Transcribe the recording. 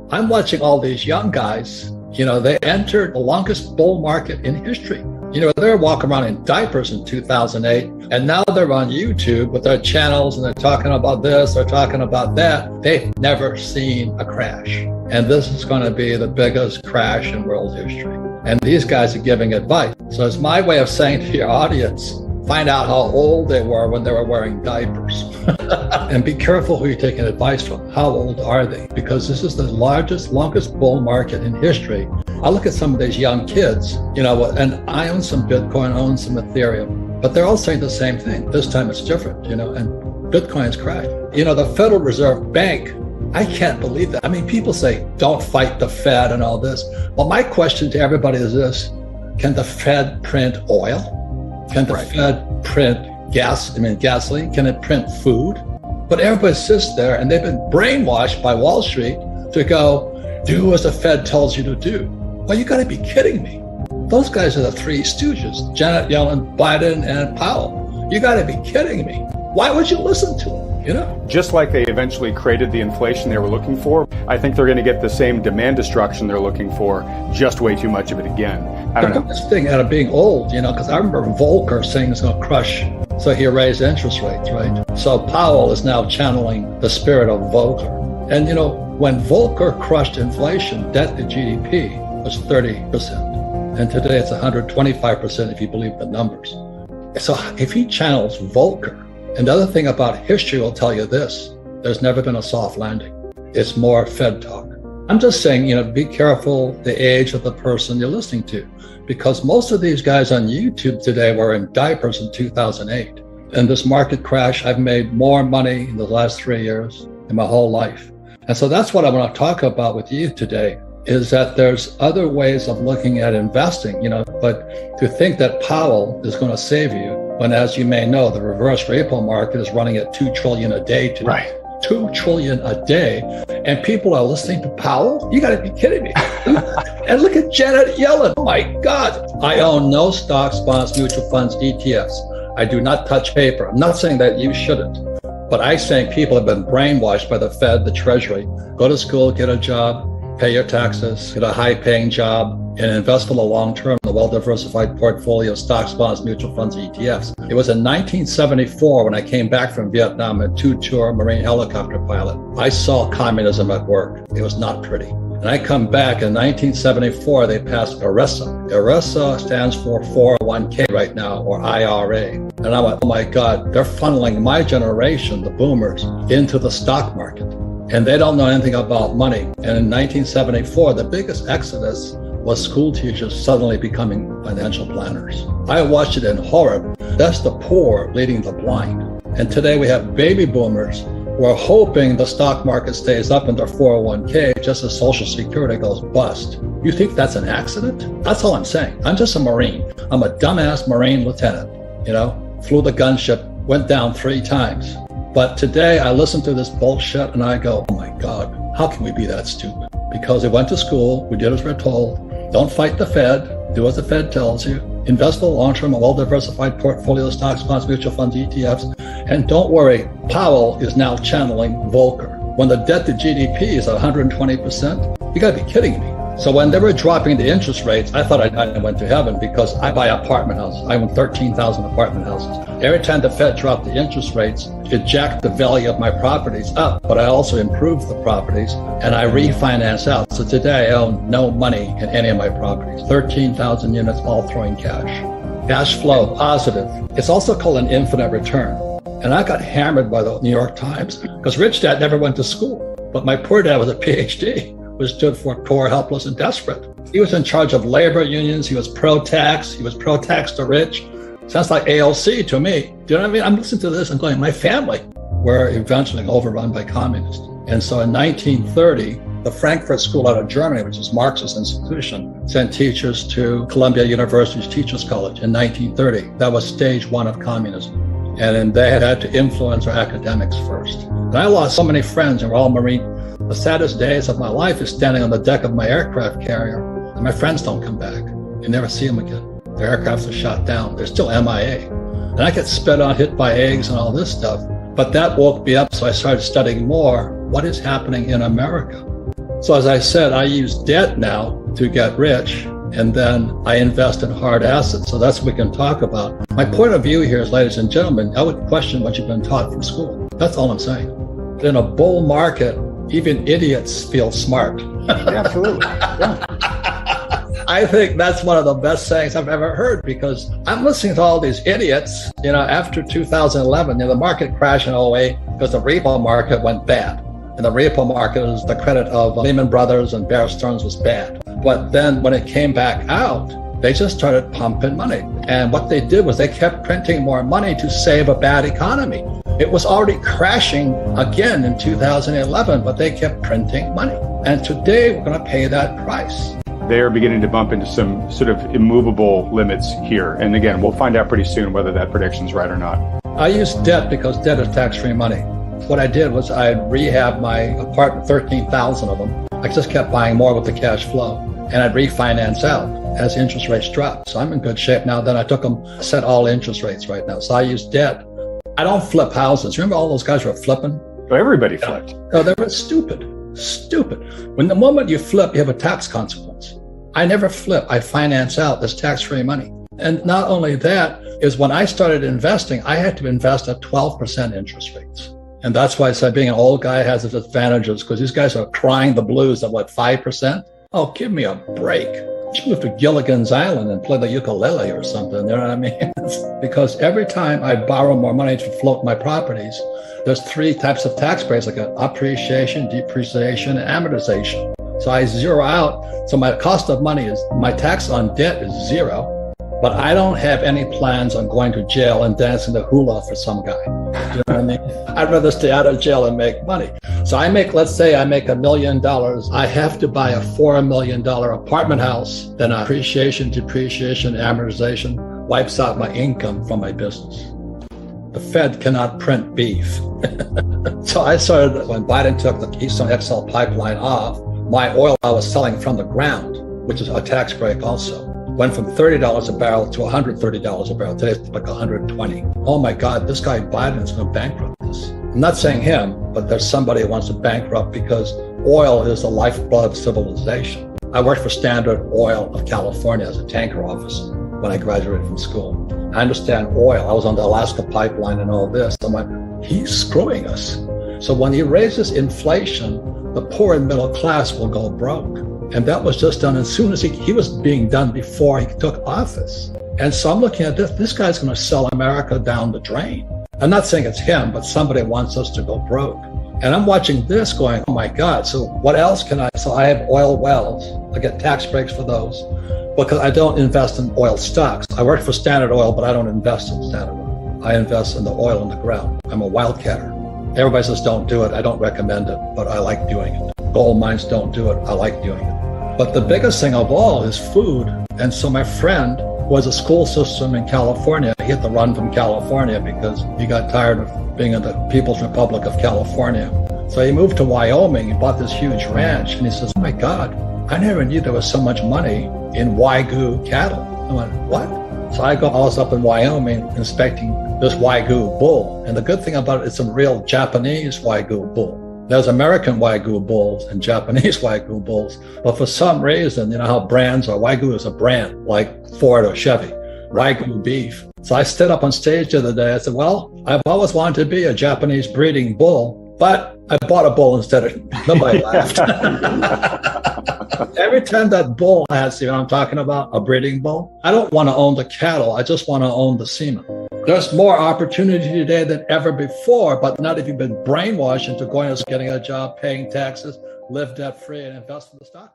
I'm watching all these young guys, they entered the longest bull market in history. They're walking around in diapers in 2008, and now they're on YouTube with their channels and they're talking about this, they're talking about that. They've never seen a crash. And this is going to be the biggest crash in world history. And these guys are giving advice. So it's my way of saying to your audience, find out how old they were when they were wearing diapers. And be careful who you're taking advice from. How old are they? Because this is the longest bull market in history. I look at some of these young kids, and I own some Bitcoin, I own some Ethereum, but they're all saying the same thing. This time it's different, and Bitcoin's crashed. The Federal Reserve Bank, I can't believe that. I mean, people say, don't fight the Fed and all this. Well, my question to everybody is this: can the Fed print oil? Can the Fed print gasoline? Can it print food? But everybody sits there and they've been brainwashed by Wall Street to go, do as the Fed tells you to do. Well, you got to be kidding me. Those guys are the three stooges, Janet Yellen, Biden, and Powell. You got to be kidding me. Why would you listen to them? Just like they eventually created the inflation they were looking for, I think they're going to get the same demand destruction they're looking for, just way too much of it again. I don't know. The biggest thing out of being old, because I remember Volcker saying it's going to crush, so he raised interest rates, right? So Powell is now channeling the spirit of Volcker. And when Volcker crushed inflation, debt to GDP was 30%. And today it's 125% if you believe the numbers. So if he channels Volcker, and the other thing about history will tell you this: there's never been a soft landing. It's more Fed talk. I'm just saying, be careful the age of the person you're listening to, because most of these guys on YouTube today were in diapers in 2008. In this market crash, I've made more money in the last 3 years in my whole life. And so that's what I want to talk about with you today, is that there's other ways of looking at investing, but to think that Powell is going to save you, when, as you may know, the reverse repo market is running at 2 trillion a day today. Right. 2 trillion a day. And people are listening to Powell? You got to be kidding me. And look at Janet Yellen. Oh my God. I own no stocks, bonds, mutual funds, ETFs. I do not touch paper. I'm not saying that you shouldn't, but I'm saying people have been brainwashed by the Fed, the Treasury. Go to school, get a job, pay your taxes, get a high-paying job, and invest for the long term in a well-diversified portfolio of stocks, bonds, mutual funds, ETFs. It was in 1974 when I came back from Vietnam, a two-tour Marine helicopter pilot. I saw communism at work. It was not pretty. And I come back in 1974, they passed ERISA. ERISA stands for 401k right now, or IRA. And I went, oh my God, they're funneling my generation, the boomers, into the stock market. And they don't know anything about money. And in 1974, the biggest exodus was school teachers suddenly becoming financial planners. I watched it in horror. That's the poor leading the blind. And today we have baby boomers who are hoping the stock market stays up in their 401k just as Social Security goes bust. You think that's an accident? That's all I'm saying. I'm just a Marine. I'm a dumbass Marine lieutenant, flew the gunship, went down 3 times. But today I listen to this bullshit and I go, oh my God, how can we be that stupid? Because we went to school, we did as we're told. Don't fight the Fed, do as the Fed tells you. Invest for the long term, a well-diversified portfolio of stocks, bonds, mutual funds, ETFs. And don't worry, Powell is now channeling Volcker. When the debt to GDP is 120%, you gotta be kidding me. So when they were dropping the interest rates, I thought I went to heaven, because I buy apartment houses. I own 13,000 apartment houses. Every time the Fed dropped the interest rates, it jacked the value of my properties up, but I also improved the properties and I refinance out. So today I own no money in any of my properties. 13,000 units, all throwing cash. Cash flow, positive. It's also called an infinite return. And I got hammered by the New York Times because Rich Dad never went to school, but my poor dad was a PhD. Was stood for poor, helpless, and desperate. He was in charge of labor unions. He was pro-tax. He was pro-tax to rich. Sounds like AOC to me. Do you know what I mean? I'm listening to this and going, my family were eventually overrun by communists. And so in 1930, the Frankfurt School out of Germany, which is Marxist institution, sent teachers to Columbia University's Teachers College in 1930. That was stage 1 of communism. And then they had to influence our academics first. And I lost so many friends, and we're all Marine. The saddest days of my life is standing on the deck of my aircraft carrier, and my friends don't come back. You never see them again. Their aircrafts are shot down. They're still MIA. And I get spit on, hit by eggs and all this stuff. But that woke me up, so I started studying more. What is happening in America? So as I said, I use debt now to get rich, and then I invest in hard assets. So that's what we can talk about. My point of view here is, ladies and gentlemen, I would question what you've been taught from school. That's all I'm saying. In a bull market, even idiots feel smart. Absolutely. Yeah. I think that's one of the best sayings I've ever heard, because I'm listening to all these idiots, after 2011, the market crashed in 08 because the repo market went bad. And the repo market is the credit of Lehman Brothers and Bear Stearns was bad. But then when it came back out, they just started pumping money. And what they did was they kept printing more money to save a bad economy. It was already crashing again in 2011, but they kept printing money. And today we're going to pay that price. They're beginning to bump into some sort of immovable limits here. And again, we'll find out pretty soon whether that prediction's right or not. I use debt because debt is tax-free money. What I did was I rehabbed my apartment, 13,000 of them. I just kept buying more with the cash flow, and I'd refinance out as interest rates dropped. So I'm in good shape now. Then I took them, set all interest rates right now. So I use debt. I don't flip houses. Remember all those guys who were flipping? So everybody flipped. No, they were stupid. When the moment you flip, you have a tax consequence. I never flip. I finance out. There's tax-free money. And not only that, is when I started investing, I had to invest at 12% interest rates. And that's why I said being an old guy has its advantages, because these guys are crying the blues at 5%? Oh, give me a break. You move to Gilligan's Island and play the ukulele or something, you know what I mean? Because every time I borrow more money to float my properties, there's 3 types of tax breaks. I got appreciation, depreciation, and amortization. So I zero out. So my cost of money is, my tax on debt is 0, but I don't have any plans on going to jail and dancing the hula for some guy. You know what I mean? I'd rather stay out of jail and make money. So let's say I make $1 million. I have to buy a $4 million apartment house. Then appreciation, depreciation, amortization wipes out my income from my business. The Fed cannot print beef. So I started, when Biden took the Keystone XL pipeline off, my oil I was selling from the ground, which is a tax break also, went from $30 a barrel to $130 a barrel. Today it's like $120. Oh my God, this guy Biden is going to bankrupt this. I'm not saying him, but there's somebody who wants to bankrupt, because oil is the lifeblood of civilization. I worked for Standard Oil of California as a tanker officer when I graduated from school. I understand oil. I was on the Alaska pipeline and all this. I'm like, he's screwing us. So when he raises inflation, the poor and middle class will go broke. And that was just done as soon as he was being done before he took office. And so I'm looking at this guy's going to sell America down the drain. I'm not saying it's him, but somebody wants us to go broke. And I'm watching this going, oh my God, so what else can I? So I have oil wells. I get tax breaks for those because I don't invest in oil stocks. I work for Standard Oil, but I don't invest in Standard Oil. I invest in the oil in the ground. I'm a wildcatter. Everybody says don't do it. I don't recommend it, but I like doing it. Gold mines don't do it. I like doing it. But the biggest thing of all is food. And so my friend was a school system in California. He had to run from California because he got tired of being in the People's Republic of California. So he moved to Wyoming. He bought this huge ranch. And he says, oh my God, I never knew there was so much money in Wagyu cattle. I went, what? So I was up in Wyoming inspecting this Wagyu bull. And the good thing about it, it's a real Japanese Wagyu bull. There's American Wagyu bulls and Japanese Wagyu bulls. But for some reason, you know how brands are, Wagyu is a brand like Ford or Chevy, Wagyu beef. So I stood up on stage the other day. I said, well, I've always wanted to be a Japanese breeding bull, but I bought a bull instead of, nobody laughed. Every time that bull has, you know what I'm talking about, a breeding bull, I don't want to own the cattle. I just want to own the semen. There's more opportunity today than ever before, but not if you've been brainwashed into going and getting a job, paying taxes, live debt-free, and invest in the stock market.